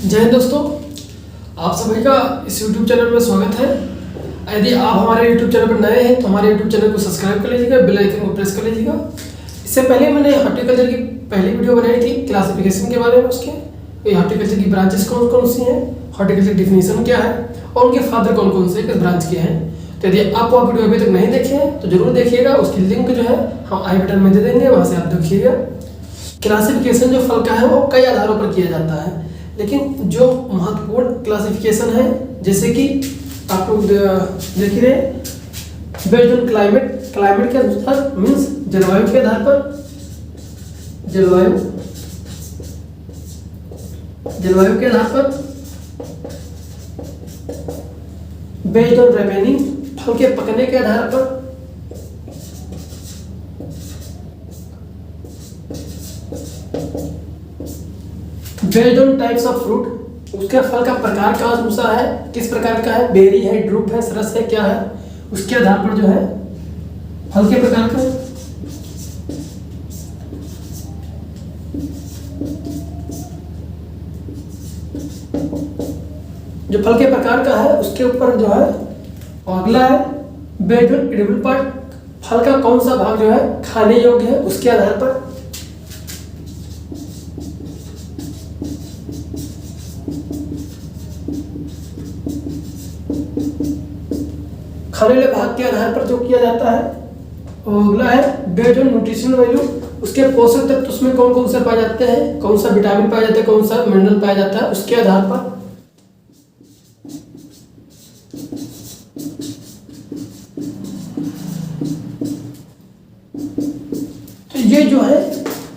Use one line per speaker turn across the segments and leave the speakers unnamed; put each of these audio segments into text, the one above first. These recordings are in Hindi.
जय हिंद दोस्तों, आप सभी का इस YouTube चैनल में स्वागत है। यदि आप हमारे YouTube चैनल पर नए हैं तो हमारे YouTube चैनल को सब्सक्राइब कर लीजिएगा, बेल आइकन को प्रेस कर लीजिएगा। इससे पहले मैंने हॉर्टिकल्चर की पहली वीडियो बनाई थी क्लासिफिकेशन के बारे में, उसके हॉर्टिकल्चर की ब्रांचेस कौन कौन सी हैं, हॉर्टिकल्चर डिफिनीशन क्या है और उनके फादर कौन कौन से किस ब्रांच के हैं। तो यदि आप वो वीडियो अभी तक नहीं देखे हैं तो जरूर देखिएगा। उसकी लिंक जो है हम आई बटन में दे देंगे, वहाँ से आप देखिएगा। क्लासिफिकेशन जो फल का है वो कई आधारों पर किया जाता है, लेकिन जो महत्वपूर्ण क्लासिफिकेशन है जैसे कि आप लोग देख रहे हैं बेस्ड ऑन क्लाइमेट के अनुसार, मीन्स जलवायु के आधार पर, जलवायु के आधार पर, बेस्ड ऑन रिमेनिंग फल के पकने के आधार पर, based on types of fruit, उसके फल का प्रकार का अनुसार है, किस प्रकार का है, बेरी है, ड्रूप है, सरस है, क्या है, उसके आधार पर जो है फल के प्रकार का। जो फल के प्रकार का है उसके ऊपर जो है, और अगला है बेस्ड ऑन एडिबल पार्ट, फल का कौन सा भाग जो है खाने योग्य है, उसके आधार पर। खाने वाले भाग के आधार पर जो किया जाता है। और अगला है बेस्ड ऑन न्यूट्रिशनल वैल्यू, उसके पोषक तत्व उसमें कौन कौन से पाए जाते हैं, कौन सा विटामिन पाया जाता है, कौन सा मिनरल पाया जाता है, उसके आधार पर। तो ये जो है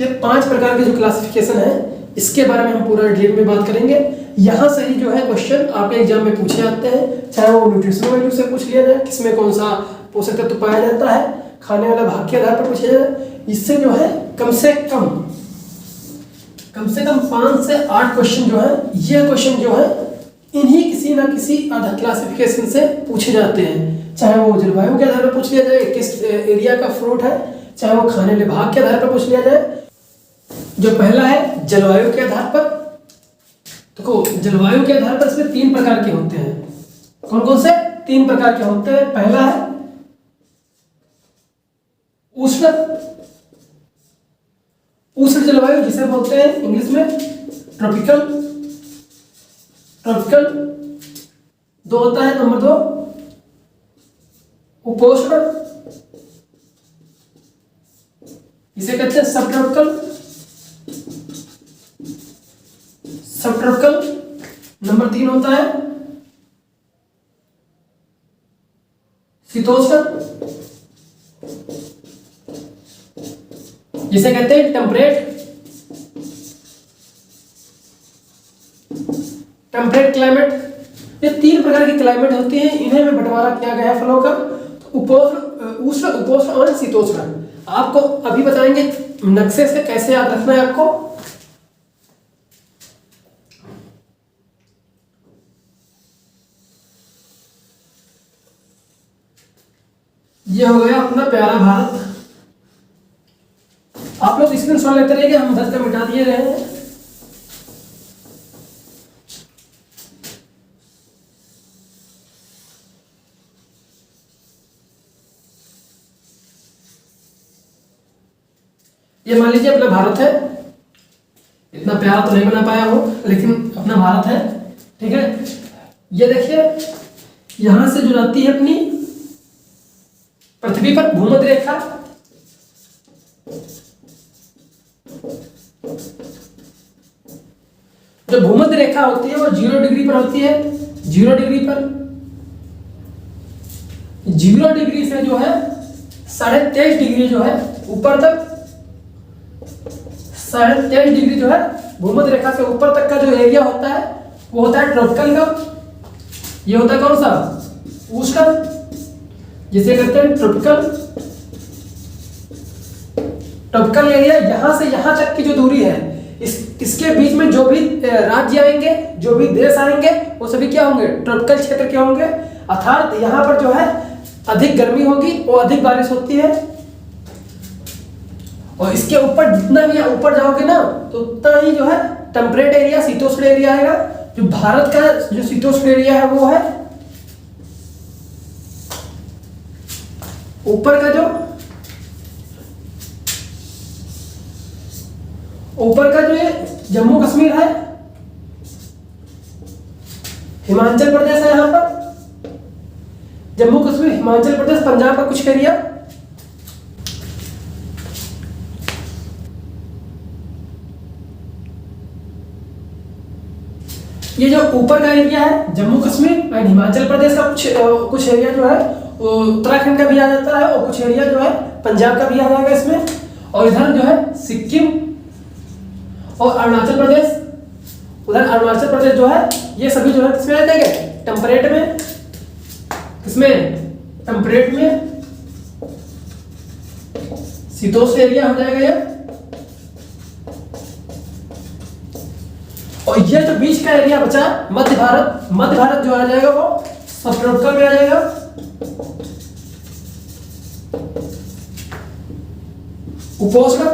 ये 5 प्रकार के जो क्लासिफिकेशन है, इसके बारे में हम पूरा डिटेल में बात करेंगे। यहाँ से ही जो है क्वेश्चन आपके एग्जाम में पूछे जाते हैं, चाहे वो न्यूट्रिशनल वैल्यू से पूछ लिया जाए, किसमें कौन सा पोषक तत्व पाया जाता है, खाने वाला भाग के आधार पर पूछा जाए। इससे जो है कम से कम 5 से 8 क्वेश्चन जो है, ये क्वेश्चन जो है इन्हीं किसी ना किसी आधा क्लासिफिकेशन से पूछे जाते हैं। चाहे वो जलवायु के आधार पर पूछ लिया जाए, किस एरिया का फ्रूट है, चाहे वो खाने वाले भाग के आधार पर पूछ लिया जाए। जो पहला है जलवायु के आधार पर, देखो जलवायु के आधार पर इसमें 3 प्रकार के होते हैं। कौन कौन से 3 प्रकार के होते हैं? पहला है उष्ण जलवायु, जिसे बोलते हैं इंग्लिश में ट्रॉपिकल। 2 होता है, नंबर 2 उपोष्ण, इसे कहते हैं सब ट्रॉपिकल। नंबर 3 होता है शीतोष्ण, जिसे कहते हैं टेम्परेट क्लाइमेट। ये 3 प्रकार की क्लाइमेट होती है, इन्हें में बंटवारा किया गया है फलों का। तो उष्ण, उपोष्ण और शीतोष्ण आपको अभी बताएंगे नक्शे से कैसे याद रखना है आपको। ये हो गया अपना प्यारा भारत। आप लोग स्क्रीनशॉट लेते रहिए, हम उधर से मिटा दिए रहे हैं। ये मान लीजिए अपना भारत है, इतना प्यारा तो नहीं बना पाया हो लेकिन अपना भारत है, ठीक है। ये देखिए यहां से जो जाती है अपनी पृथ्वी पर भूमध्य रेखा, जो भूमध्य रेखा होती है वो 0 डिग्री पर होती है। 0 डिग्री पर, 0 डिग्री से जो है 23.5 डिग्री जो है ऊपर तक, 23.5 डिग्री जो है भूमध्य रेखा से ऊपर तक का जो एरिया होता है वो होता है ट्रॉपिकल का। ये होता है कौन सा? उष्ण, जिसे कहते हैं ट्रॉपिकल एरिया। यहां से यहां तक की जो दूरी है, इसके बीच में जो भी राज्य आएंगे, जो भी देश आएंगे, वो सभी क्या होंगे? ट्रॉपिकल क्षेत्र के होंगे। अर्थात यहाँ पर जो है अधिक गर्मी होगी और अधिक बारिश होती है। और इसके ऊपर जितना भी ऊपर जाओगे ना तो उतना ही जो है टेम्परेट एरिया, शीतोष्ण एरिया आएगा। जो भारत का जो शीतोष्ण एरिया है वो है ऊपर का जो ये जम्मू कश्मीर है, हिमाचल प्रदेश है, यहां पर जम्मू कश्मीर, हिमाचल प्रदेश, पंजाब का कुछ एरिया, ये जो ऊपर का एरिया है जम्मू कश्मीर एंड हिमाचल प्रदेश का कुछ एरिया जो है वो उत्तराखंड का भी आ जाता है, और कुछ एरिया जो है पंजाब का भी आ जाएगा इसमें, और इधर जो है सिक्किम और अरुणाचल प्रदेश, उधर अरुणाचल प्रदेश जो है ये सभी जो है किसमें आ जाएंगे, टेम्परेट में, किसमें, टेम्परेट में शीतोष्ण एरिया हो जाएगा ये। और ये जो बीच का एरिया बचा मध्य भारत जो आ जाएगा वो सब ट्रॉपिकल में आ जाएगा। उपोष्ण,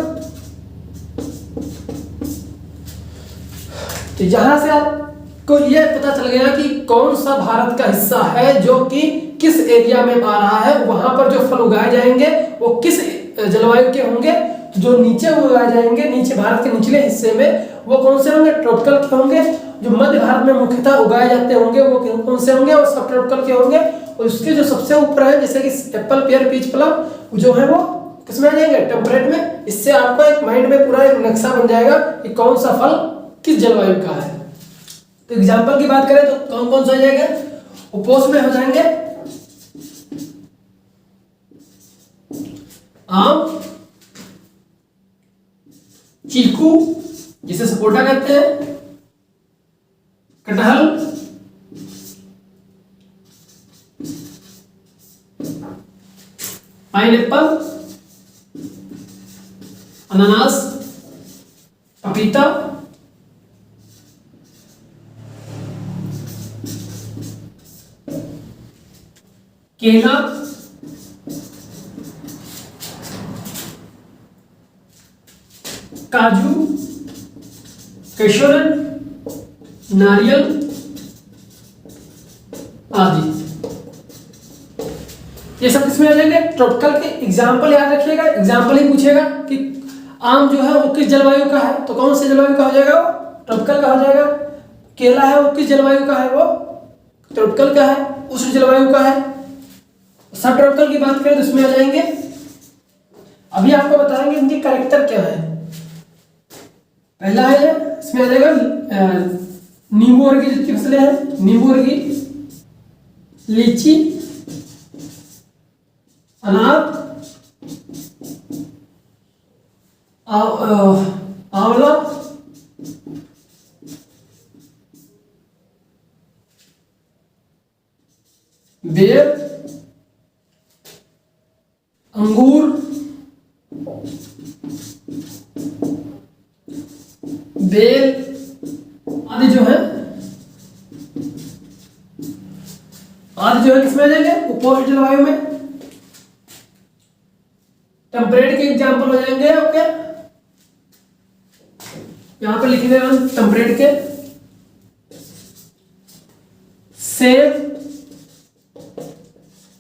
तो यहां से आपको ये पता चल गया कि कौन सा भारत का हिस्सा है जो कि किस एरिया में आ रहा है, वहां पर जो फल उगाए जाएंगे वो किस जलवायु के होंगे, जो नीचे उगाए जाएंगे नीचे भारत के निचले हिस्से में वो कौन से होंगे, ट्रॉपिकल के होंगे, जो मध्य भारत में मुख्यतः उगाए जाते होंगे वो कौन से होंगे, और सब ट्रॉपिकल के होंगे, और उसके जो सबसे ऊपर है जैसे कि एप्पल, पेयर, पीच, प्लम जो है वो किसमें आ जाएंगे, टेम्परेट में। इससे आपको एक माइंड में पूरा एक नक्शा बन जाएगा कि कौन सा फल किस जलवायु का है। तो एग्जाम्पल की बात करें तो कौन कौन सा हो जाएगा, उपोष्ण में हो जाएंगे आम, चीकू जिसे सपोटा कहते हैं, कटहल, पाइनएप्पल, अनानास, पपीता, केला, काजू, केशोरन, नारियल आदि, ये सब किसमें आ जाएंगे, ट्रॉपिकल के। एग्जाम्पल याद रखिएगा, एग्जाम्पल ही पूछेगा कि आम जो है वो किस जलवायु का है, तो कौन से जलवायु का हो जाएगा, वो ट्रॉपिकल का हो जाएगा। केला है वो किस जलवायु का है, वो ट्रॉपिकल का है, उष्ण जलवायु का है। सब ट्रॉपिकल की बात करें तो इसमें आ जाएंगे। अभी आपको बताएंगे इनके कैरेक्टर क्या है। पहला है इसमें आ जाएगा नींबू वर्गीय जितनी फसलें हैं, नींबू वर्गीय, लीची, अनार, आंवला, बेर, अंगूर, बेल आदि जो है किसमें आ जाएंगे, उपोष्ण जलवायु में। टेम्परेट के एग्जाम्पल हो जाएंगे ओके, यहां पे लिख देंगे हम टेम्परेट के, सेब,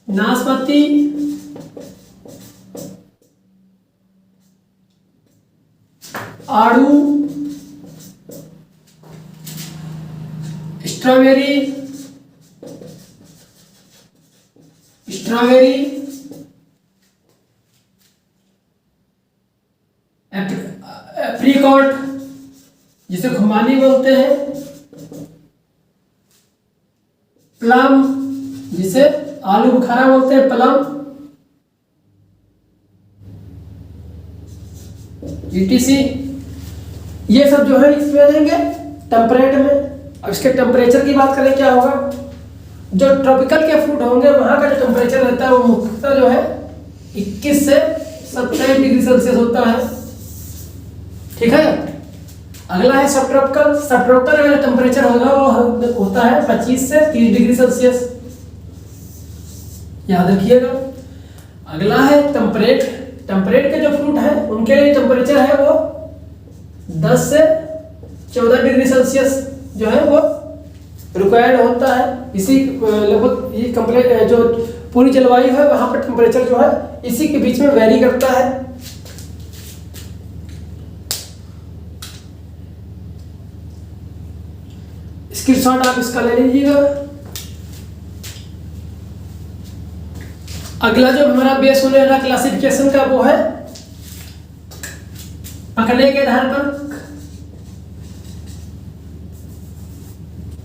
नाशपाती, आड़ू, स्ट्रॉबेरी, एप्रिकॉट जिसे खुमानी बोलते हैं, प्लम जिसे आलू बुखारा बोलते हैं, प्लम, ईटीसी, ये सब जो है इसमें आ जाएंगे टेम्परेट में। अब इसके टेम्परेचर की बात करें क्या होगा, जो ट्रॉपिकल के फ्रूट होंगे वहां का जो टेम्परेचर रहता है वो मुख्यतः जो है 21 से 27 डिग्री सेल्सियस होता है, ठीक है। अगला है सब ट्रॉपिकल। सब ट्रॉपिकल का जो टेम्परेचर होगा वो होता है 25 से 30 डिग्री सेल्सियस, याद रखिएगा। अगला है टेम्परेट। टेम्परेट के जो फ्रूट है उनके लिए टेम्परेचर है वो 10 से 14 डिग्री सेल्सियस जो है वो रिक्वायर्ड होता है। इसी लगभग ये कंप्लीट जो पूरी जलवायु है वहाँ पर टेम्परेचर जो है इसी के बीच में वेरी करता है। स्क्रीनशॉट आप इसका ले लीजिएगा। अगला जो हमारा बेस होने वाला क्लासिफिकेशन का वो है पकने के आधार पर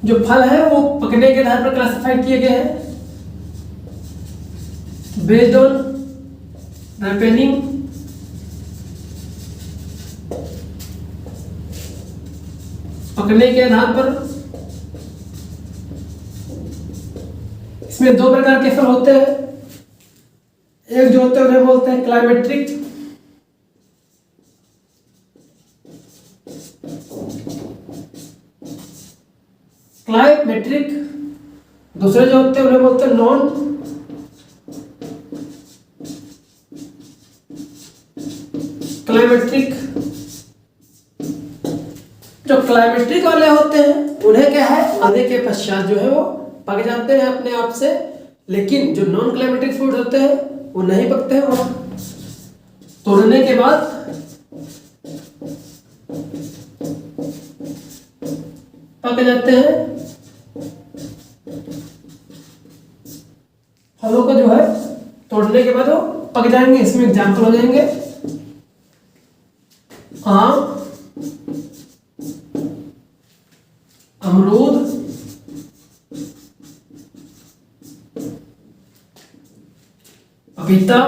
जो फल है वो पकने के आधार पर क्लासिफाइड किए गए हैं बेस्ड ऑन रिपेनिंग, पकने के आधार पर। इसमें दो प्रकार के फल होते हैं, एक जो होते हैं उन्हें बोलते हैं क्लाइमेट्रिक, दूसरे जो होते हैं उन्हें बोलते हैं नॉन क्लाइमेट्रिक। जो क्लाइमेट्रिक वाले होते हैं उन्हें क्या है आने के पश्चात जो है वो पक जाते हैं अपने आप से, लेकिन जो नॉन क्लाइमेट्रिक फ्रूट होते हैं वो नहीं पकते हैं, वो तोड़ने के बाद पक जाते हैं। फलों को जो है तोड़ने के बाद वो पक जाएंगे। इसमें एग्जाम्पल हो जाएंगे आम, अमरूद, पपीता।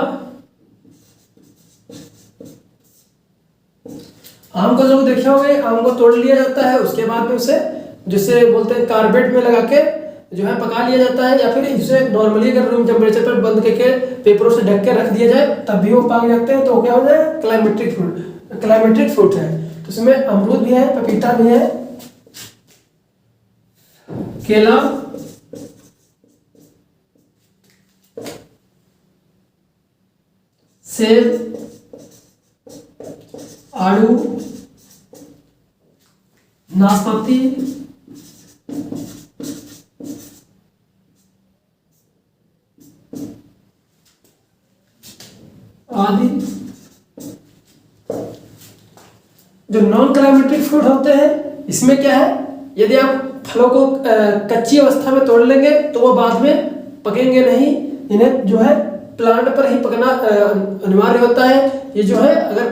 आम को जब देखे होंगे, आम को तोड़ लिया जाता है, उसके बाद में उसे जिसे बोलते हैं कार्बेट में लगा के जो है पका लिया जाता है, या फिर इसे नॉर्मली अगर रूम टेम्परेचर पर बंद करके पेपरों से ढक के रख दिया जाए तब भी वो पक जाते हैं, तो क्या हो जाए क्लाइमेट्रिक फ्रूट है। तो इसमें अमरूद भी है, पपीता भी है, केला, सेब, आड़ू, नाशपाती, आदि। जो नॉन क्लाइमेट्रिक फ्रूट होते हैं इसमें क्या है, यदि आप फलों को कच्ची अवस्था में तोड़ लेंगे तो वो बाद में पकेंगे नहीं, इन्हें जो है प्लांट पर ही पकना अनिवार्य होता है। ये जो है अगर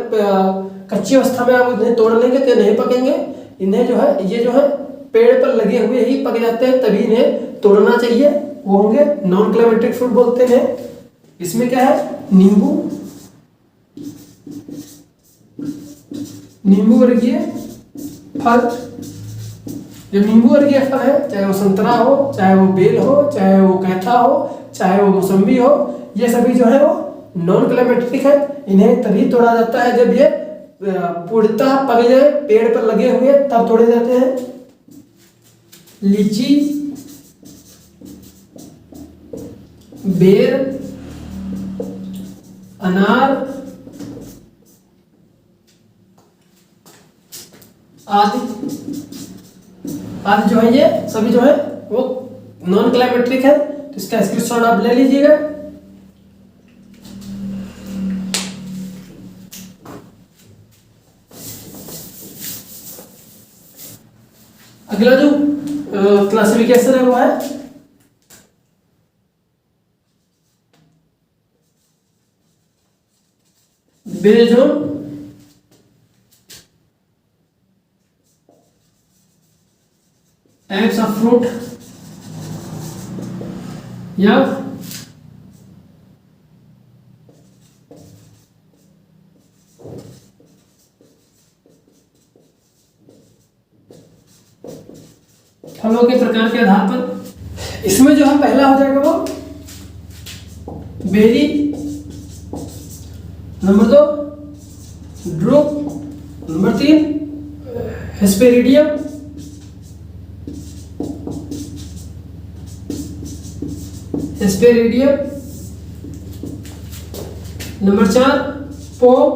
कच्ची अवस्था में आप इन्हें तोड़ लेंगे तो नहीं पकेंगे, इन्हें जो है ये जो है पेड़ पर लगे हुए ही पक जाते हैं, तभी इन्हें तोड़ना चाहिए, वो होंगे नॉन क्लाइमेट्रिक फ्रूट बोलते हैं। इसमें क्या है नींबू वर्गीय फल। जो नींबू वर्गीय फल है, चाहे वो संतरा हो, चाहे वो बेल हो, चाहे वो कैथा हो, चाहे वो मौसम्बी हो, ये सभी जो है वो नॉन क्लाइमेट्रिक है। इन्हें तभी तोड़ा जाता है जब ये पूर्णतः पक जाए, पेड़ पर लगे हुए तब तोड़े जाते हैं। लीची, बेर, अनार आदि जो है ये सभी जो है वो नॉन क्लाइमेट्रिक है। तो इसका स्क्रीनशॉट आप ले लीजिएगा। अगला जो क्लासिफिकेशन है वो है based on types of fruit या फलों के प्रकार के आधार पर। इसमें जो है पहला हो जाएगा वो berry, number 2 drupe, number 3 hesperidium, number 4 pome,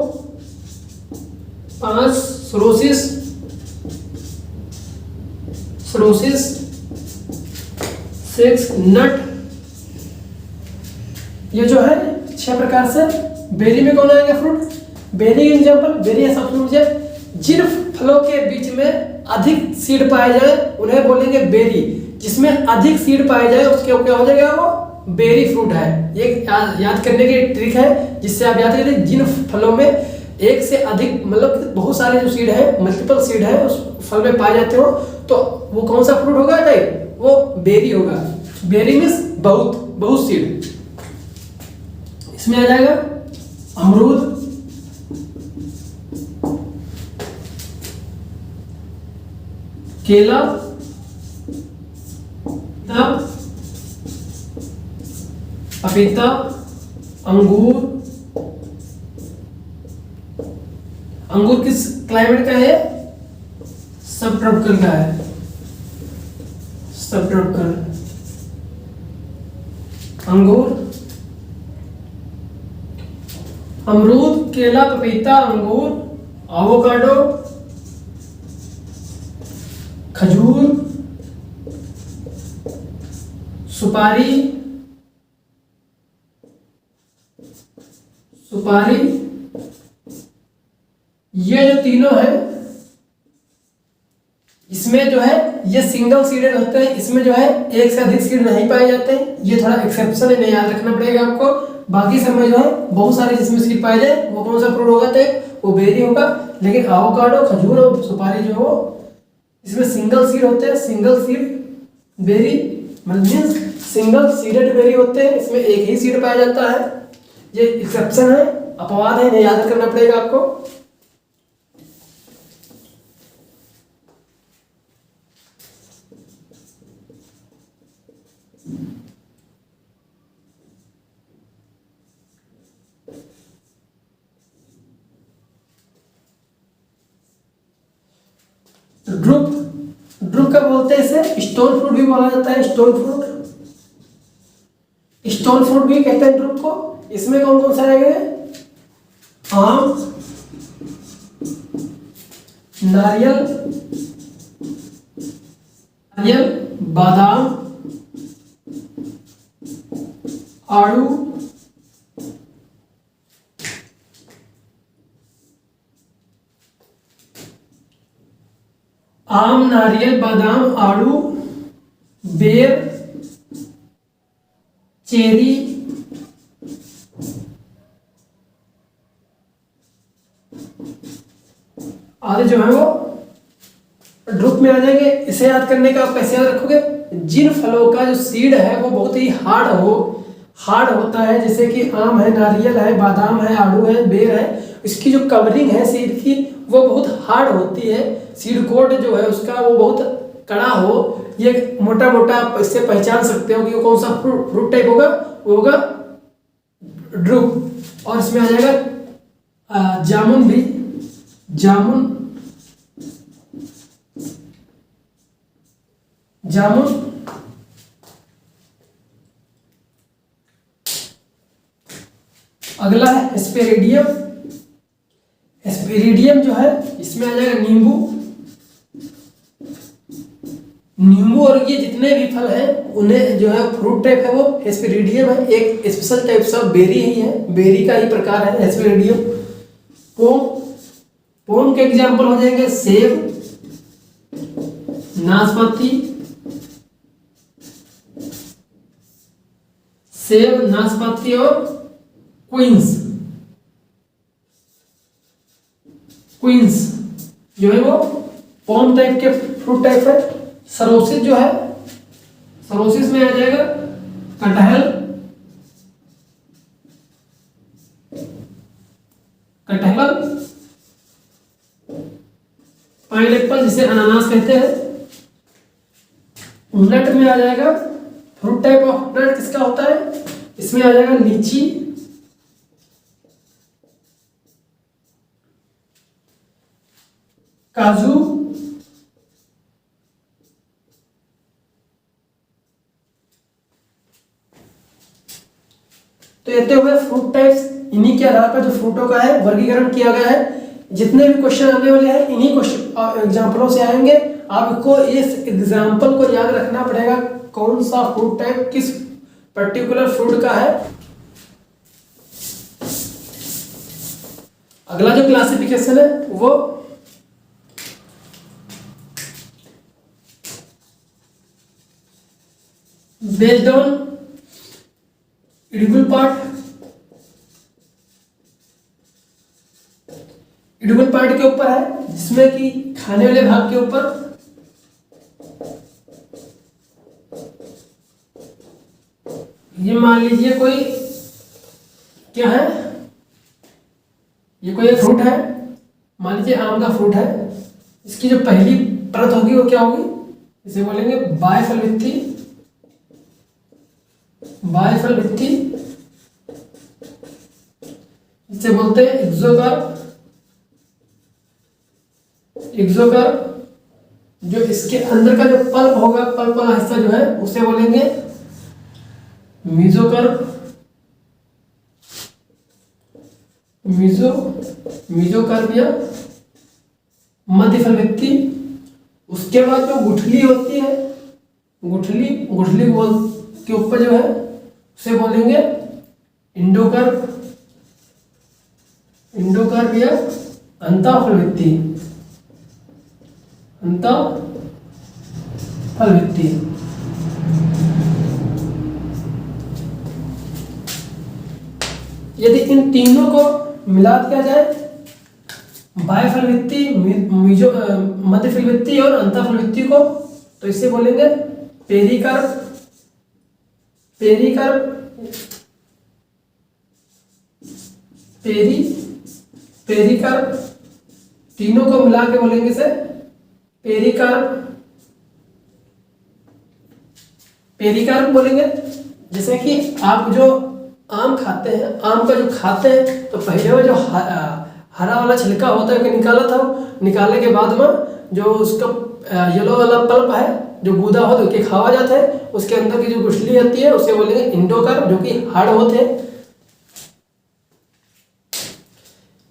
5 sorosis, 6 nut. ये जो है 6 प्रकार से। बेरी में कौन आएगा फ्रूट? बेरी एग्जांपल, बेरी ऐसा फ्रूट है जिन फलों के बीच में अधिक सीड पाए जाए उन्हें बोलेंगे बेरी। जिसमें अधिक सीड पाए जाए उसके क्या हो जाएगा? वो बेरी फ्रूट है। ये याद करने की ट्रिक है जिससे आप याद करें जिन फलों में एक से अधिक मतलब बहुत सारे जो सीड है, मल्टीपल सीड है उस फल में पाए जाते हो तो वो कौन सा फ्रूट होगा टाइप? वो बेरी होगा। बेरी मीन्स बहुत बहुत सीड। इसमें आ जाएगा अमरूद, केला, पपीता, अंगूर। अंगूर किस क्लाइमेट का है? सब ट्रॉपिकल का है, सब ट्रॉपिकल। अंगूर, अमरूद, केला, पपीता, अंगूर, एवोकाडो, खजूर, सुपारी, ये जो तीनों है इसमें जो है ये सिंगल सीडेड होते हैं। इसमें जो है एक से अधिक सीड नहीं पाए जाते हैं। ये थोड़ा एक्सेप्शन है, याद रखना पड़ेगा आपको। बाकी सब में जो है बहुत सारे जिसमें सीड पाए जाए वो कौन सा फ्रूट होगा? तो वो बेरी होगा। लेकिन एवोकाडो, खजूर और सुपारी जो हो इसमें सिंगल सीड होते हैं। सिंगल सीड बेरी मतलब सिंगल सीडेड बेरी होते हैं। इसमें एक ही सीड पाया जाता है। ये एक्सेप्शन है, अपवाद है, इन्हें याद करना पड़ेगा आपको। ड्रुप का बोलते हैं इसे स्टोन फ्रूट भी बोला जाता है। स्टोन फ्रूट भी कहते हैं ड्रुप को। इसमें कौन कौन सा रहेंगे? आम, नारियल, बादाम, आड़ू, आम, नारियल, बादाम, आड़ू, बेर, चेरी, आदि जो है वो ड्रुप में आ जाएंगे। इसे याद करने का आप कैसे याद रखोगे? जिन फलों का जो सीड है वो बहुत ही हार्ड होता है, जैसे कि आम है, नारियल है, बादाम है, आड़ू है, बेर है, इसकी जो कवरिंग है सीड की वो बहुत हार्ड होती है। सीड कोट जो है उसका वो बहुत कड़ा हो। ये मोटा मोटा आप इससे पहचान सकते हो कि वो कौन सा फ्रूट टाइप होगा? वो होगा ड्रुप। और इसमें आ जाएगा जामुन भी, जामुन, अगला है एस्पेरिडियम। एस्पेरिडियम जो है इसमें आ जाएगा नींबू और ये जितने भी फल हैं उन्हें जो है फ्रूट टाइप है वो एस्पेरिडियम है। एक स्पेशल टाइप सा बेरी ही है, बेरी का ही प्रकार है एस्पेरिडियम। पोम के एग्जाम्पल हो जाएंगे सेब, नाशपाती और क्वींस जो है वो पोम टाइप के फ्रूट टाइप है। सरोसिस जो है, सरोसिस में आ जाएगा कटहल, पाइनएप्पल जिसे अनानास कहते हैं। नट में आ जाएगा फ्रूट टाइप ऑफ नट किसका होता है? इसमें आ जाएगा लीची, काजू, तो ये तो हुए फ्रूट टाइप्स। इन्हीं के आधार पर जो फ्रूटों का है वर्गीकरण किया गया है। जितने भी क्वेश्चन आने वाले हैं इन्हीं क्वेश्चन एग्जाम्पलों से आएंगे। आपको इस एग्जाम्पल को याद रखना पड़ेगा कौन सा फ्रूट टाइप किस पर्टिकुलर फ्रूट का है। अगला जो क्लासिफिकेशन है वो based on edible part, edible part के ऊपर है, जिसमें कि खाने वाले भाग के ऊपर। ये मान लीजिए कोई क्या है, ये कोई एक फ्रूट है, मान लीजिए आम का फ्रूट है। इसकी जो पहली परत होगी वो क्या होगी, इसे बोलेंगे बायफल भित्ति। बायफल भित्ति इसे बोलते हैं एक्सोकार्प। एक्सोकार्प जो इसके अंदर का जो पल्प होगा, पल्प वाला हिस्सा जो है उसे बोलेंगे मीजोकार्प। मीजोकार्प या मध्यफल भित्ति। उसके बाद जो गुठली होती है, गुठली के ऊपर जो है उसे बोलेंगे इंडोकार्प। इंडोकार्प या अंतःफल भित्ति। अंतःफल भित्ति। यदि इन तीनों को मिला दिया जाए, बायफल भित्ति, मध्यफल भित्ति और अंतःफल भित्ति को, तो इसे बोलेंगे पेरिकार्प। पेरिकार्प तीनों को मिला के बोलेंगे इसे पेरिकार्प बोलेंगे। जैसे कि आप जो आम खाते हैं, आम का जो खाते हैं तो पहले वो जो हरा वाला छिलका होता है कि निकाला था, निकालने के बाद में जो उसका येलो वाला पल्प है, जो गूदा होता है कि खावा जाता है, उसके अंदर की जो गुठली होती है उसे बोलेंगे इंडोकार्प, जो कि हार्ड होते हैं।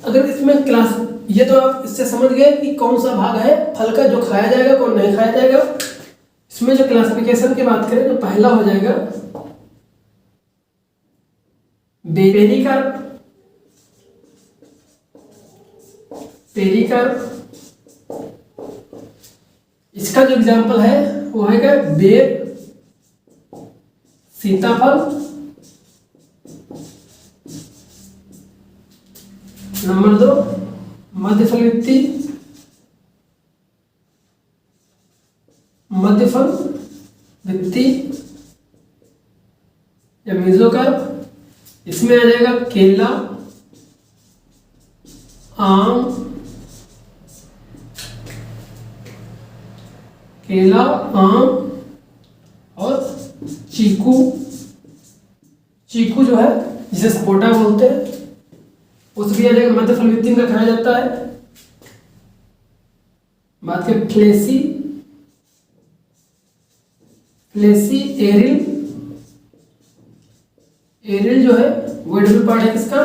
अगर इसमें क्लास, ये तो आप इससे समझ गए कि कौन सा भाग है फल का जो खाया जाएगा, कौन नहीं खाया जाएगा। इसमें जो क्लासिफिकेशन की बात करें तो पहला हो जाएगा पेरिकार्प। इसका जो एग्जाम्पल है वो है बेर, सीताफल। नंबर 2 मध्यफल भित्ति या मीजोकार्प। इसमें आ जाएगा केला, आम, और चीकू जो है जिसे सपोटा बोलते हैं, उस भी आ जाएगा, मध्यफल भित्ति का खाया जाता है। बात करें फ्लेसी एरिल जो है वो एडिबल पार्ट है किसका,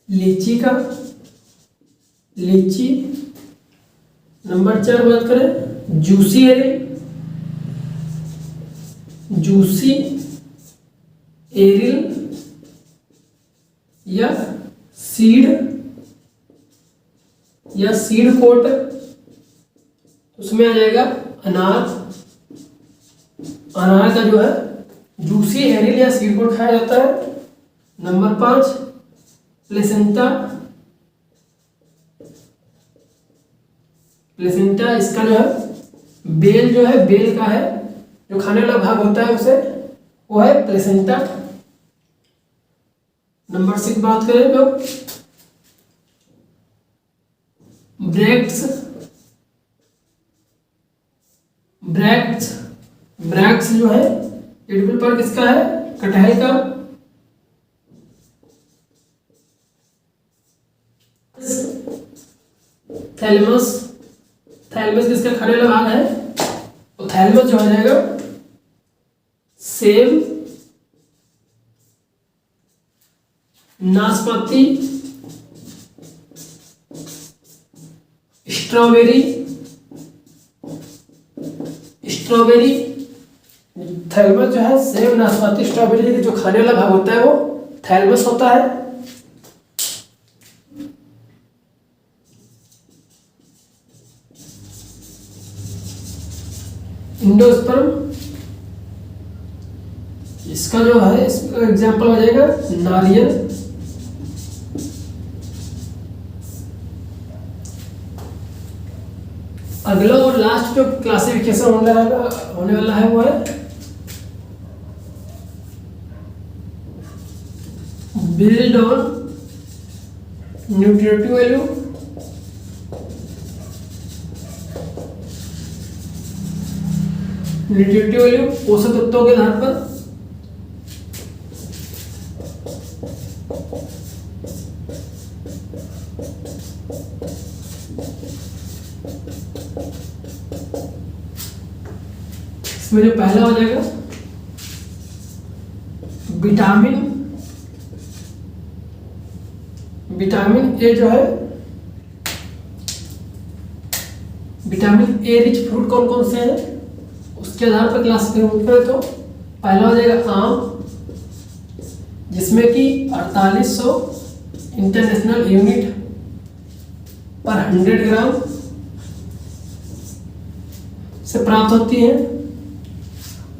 लीची का। नंबर 4 बात करें जूसी एरिल या सीड कोट, उसमें आ जाएगा अनार का जो है जूसी एरिल या सीड कोट खाया जाता है। नंबर 5 प्लेसेंटा, इसका जो है बेल का है, जो खाने वाला भाग होता है उसे, वो है प्लेसेंटा। नंबर 6 बात करें तो ब्रैक्स जो है एडिबल पार्ट किसका है, कटहल का। थैलेमस किसका खाने वाला भाग है, तो थैलेमस जो हो जाएगा सेब, नाशपाती, स्ट्रॉबेरी थैलमस जो है सेब, नाशपाती, स्ट्रॉबेरी जो खाने वाला भाग होता है वो थैलमस होता है। एंडोस्पर्म, इसका जो है इसका एग्जाम्पल हो जाएगा नारियल। अगला और लास्ट जो क्लासिफिकेशन होने वाला है वो है based on nutritive value. Nutritive value पोषक तत्वों के आधार पर इसमें जो पहला हो जाएगा विटामिन। विटामिन ए जो है, विटामिन ए रिच फ्रूट कौन कौन से हैं उसके आधार पर क्लासिफिकेशन करें तो पहला हो जाएगा आम, जिसमें कि 4800 इंटरनेशनल यूनिट पर 100 ग्राम से प्राप्त होती है।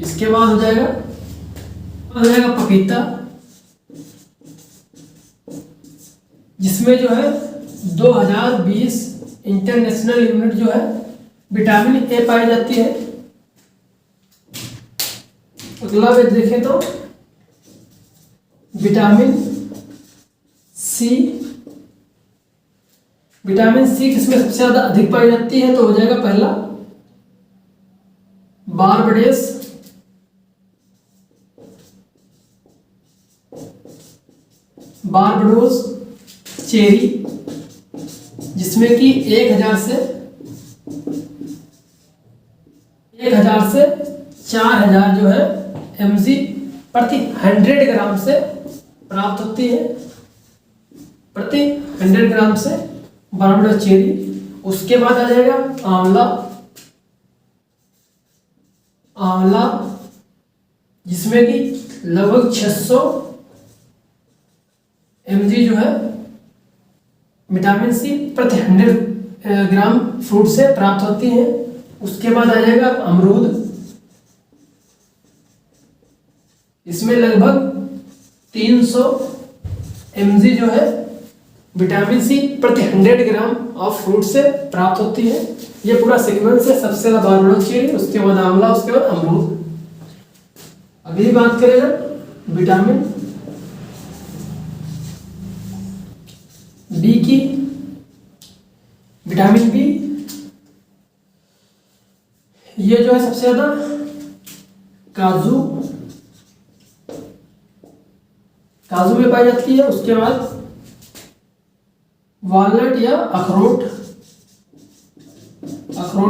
इसके बाद हो जाएगा पपीता, जिसमें जो है 2020 इंटरनेशनल यूनिट जो है विटामिन ए पाई जाती है। अगला वे देखें तो विटामिन सी। विटामिन सी किसमें सबसे ज्यादा अधिक पाई जाती है तो हो जाएगा पहला बारबडेस, बारबडोस चेरी, जिसमें कि 1000 से 4000 जो है mg प्रति 100 ग्राम से प्राप्त होती है, प्रति 100 ग्राम से बारबडोस चेरी। उसके बाद आ जाएगा आंवला। आंवला जिसमें कि लगभग 600 mg जो है विटामिन सी प्रति 100 ग्राम फ्रूट से प्राप्त होती है। उसके बाद आ जाएगा अमरूद, इसमें लगभग 300 mg जो है विटामिन सी प्रति 100 ग्राम ऑफ फ्रूट से प्राप्त होती है। ये पूरा सीक्वेंस है, सबसे ज्यादा बारबडोस चेरी, उसके बाद आंवला, उसके बाद अमरूद। अगली बात करेगा विटामिन बी की। विटामिन बी ये जो है सबसे ज्यादा काजू में पाई जाती है। उसके बाद वॉलनट या अखरोट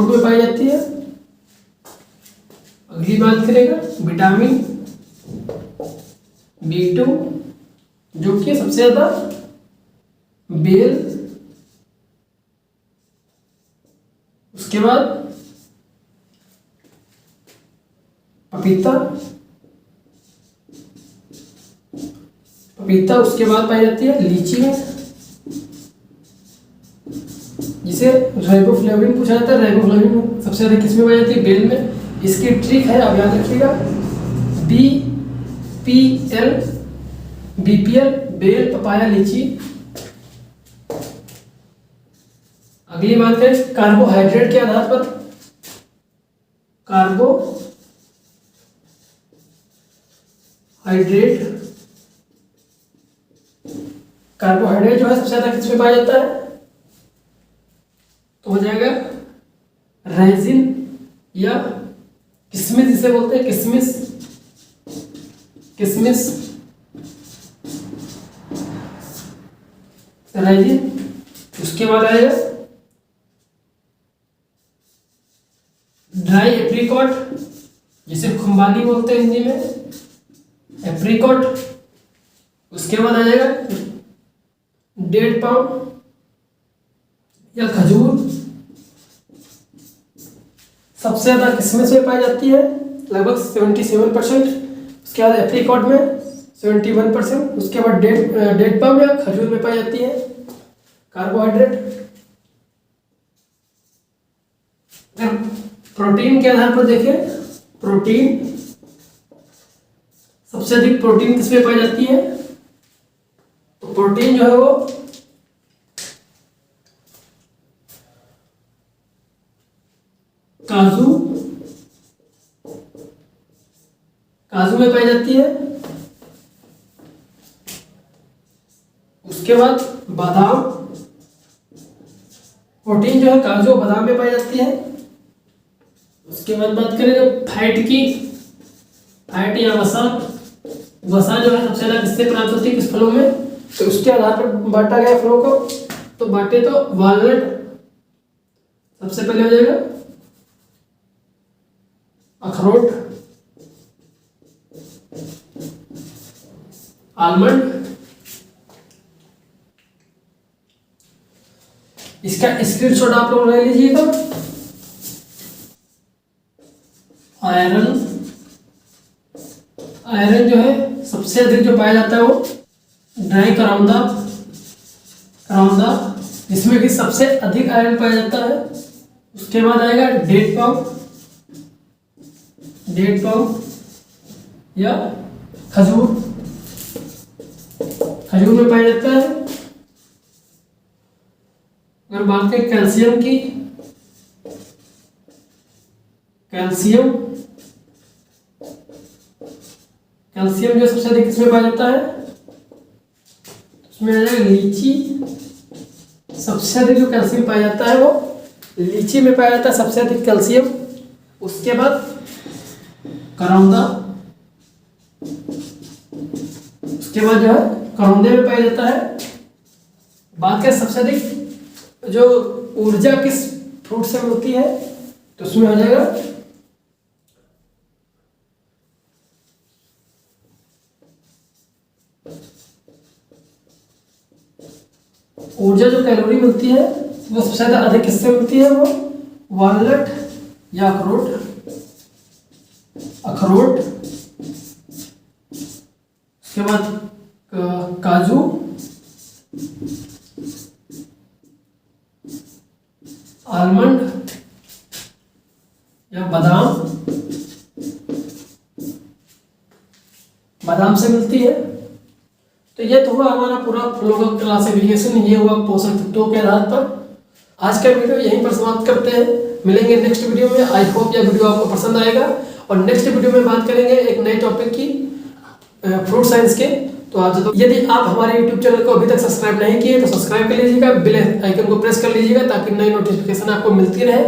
में पाई जाती है। अगली बात करेगा विटामिन B2 जो कि सबसे ज्यादा बेल। उसके बाद पपीता, उसके बाद पाई जाती है लीची में, जिसे राइबोफ्लेविन पूछा जाता है। राइबोफ्लेविन सबसे ज्यादा किस में पाई जाती है? बेल में। इसकी ट्रिक है, आप याद रखिएगा, BPL बेल, पपाया, लीची। अगली बात है कार्बोहाइड्रेट के आधार पर। कार्बोहाइड्रेट जो है सबसे ज्यादा किसमें पाया जाता है तो हो जाएगा रेजिन या किशमिश, जिसे बोलते हैं किशमिश रेजिन। उसके बाद आएगा ड्राई एप्रिकॉट, जिसे खुम्बानी बोलते हैं हिंदी में, एप्रिकॉट। उसके बाद आ जाएगा डेट पाम या खजूर। सबसे ज्यादा किसमें से पाई जाती है लगभग 77%। उसके बाद एप्रिकॉट में 71%। उसके बाद डेट पम या खजूर में पाई जाती है कार्बोहाइड्रेट। अगर प्रोटीन के आधार पर देखें, प्रोटीन सबसे अधिक प्रोटीन किसमें पाई जाती है? तो प्रोटीन जो है वो काजू में पाई जाती है। उसके बाद बादाम, प्रोटीन जो है काजू और बादाम में पाई जाती है। उसके बाद बात करें फैट की, फैट या वसा जो है सबसे ज्यादा किससे प्राप्त होती है, किस फलों में? तो उसके आधार पर बांटा गया फलों को। तो बांटे तो वालनट सबसे पहले हो जाएगा, अखरोट, आलमंड। इसका स्क्रीनशॉट आप लोग ले लीजिएगा। आयरन जो है सबसे अधिक जो पाया जाता है वो ड्राई करौंदा, जिसमें कि सबसे अधिक आयरन पाया जाता है। उसके बाद आएगा डेट पाम या खजूर में पाया जाता है। अगर बात करें कैल्शियम की, कैल्शियम जो सबसे अधिक किसमें पाया जाता है? उसमें आ जाएगा लीची। सबसे अधिक जो कैल्शियम पाया जाता है वो लीची में पाया जाता है, सबसे अधिक कैल्शियम। उसके बाद करौंदा, उसके बाद जो है करौंदे में पाया जाता है। बात करें सबसे अधिक जो ऊर्जा किस फ्रूट से मिलती है, तो उसमें हो जाएगा ऊर्जा जो कैलोरी मिलती है वो सबसे ज्यादा अधिक किससे मिलती है? वो वालनट या अखरोट। उसके बाद काजू, आलमंड या बादाम से मिलती है। तो ये तो हुआ हमारा पूरा फ्लो का क्लासिफिकेशन, ये हुआ पोषक तत्वों के आधार पर। आज का वीडियो यहीं पर समाप्त करते हैं, मिलेंगे नेक्स्ट वीडियो में। आई होप यह वीडियो आपको पसंद आएगा और नेक्स्ट वीडियो में बात करेंगे एक नए टॉपिक की, फ्रूट साइंस के। तो आप यदि आप हमारे यूट्यूब चैनल को अभी तक सब्सक्राइब नहीं किए तो सब्सक्राइब कर लीजिएगा, बेल आइकन को प्रेस कर लीजिएगा ताकि नई नोटिफिकेशन आपको मिलती रहे।